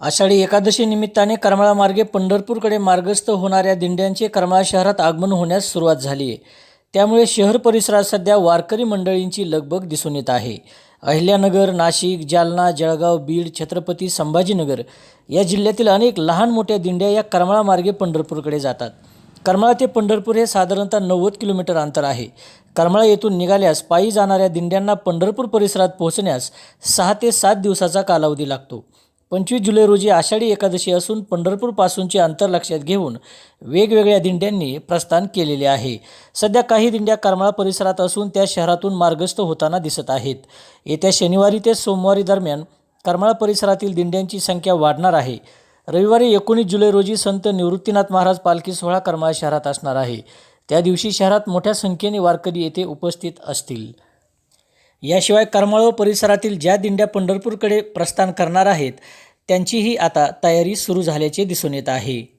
आषाढी एकादशी निमित्ताने करमाळा मार्गे पंढरपूरकडे मार्गस्थ होणाऱ्या दिंड्यांचे करमाळा शहरात आगमन होण्यास सुरुवात झाली आहे. त्यामुळे शहर परिसरात सध्या वारकरी मंडळींची लगबग दिसून येत आहे. अहिल्यानगर, नाशिक, जालना, जळगाव, बीड, छत्रपती संभाजीनगर या जिल्ह्यातील अनेक लहान मोठ्या दिंड्या या करमाळा मार्गे पंढरपूरकडे जातात. करमाळा ते पंढरपूर हे साधारणतः 90 किलोमीटर अंतर आहे. करमाळा येथून निघाल्यास पायी जाणाऱ्या दिंड्यांना पंढरपूर परिसरात पोहोचण्यास 6 ते 7 दिवसाचा कालावधी लागतो. 25 जुलै रोजी आषाढी एकादशी असून पंढरपूरपासूनचे अंतर लक्षात घेऊन वेगवेगळ्या दिंड्यांनी प्रस्थान केलेले आहे. सध्या काही दिंड्या करमाळा परिसरात असून त्या शहरातून मार्गस्थ होताना दिसत आहेत. येत्या शनिवारी ते सोमवारी दरम्यान करमाळा परिसरातील दिंड्यांची संख्या वाढणार आहे. रविवारी 19 जुलै रोजी संत निवृत्तीनाथ महाराज पालखी सोहळा करमाळा शहरात असणार आहे. त्या दिवशी शहरात मोठ्या संख्येने वारकरी येथे उपस्थित असतील. याशिवाय करमाळा परिसरातील ज्या दिंड्या पंढरपूरकडे प्रस्थान करणार आहेत त्यांचीही आता तयारी सुरू झाल्याचे दिसून येत आहे.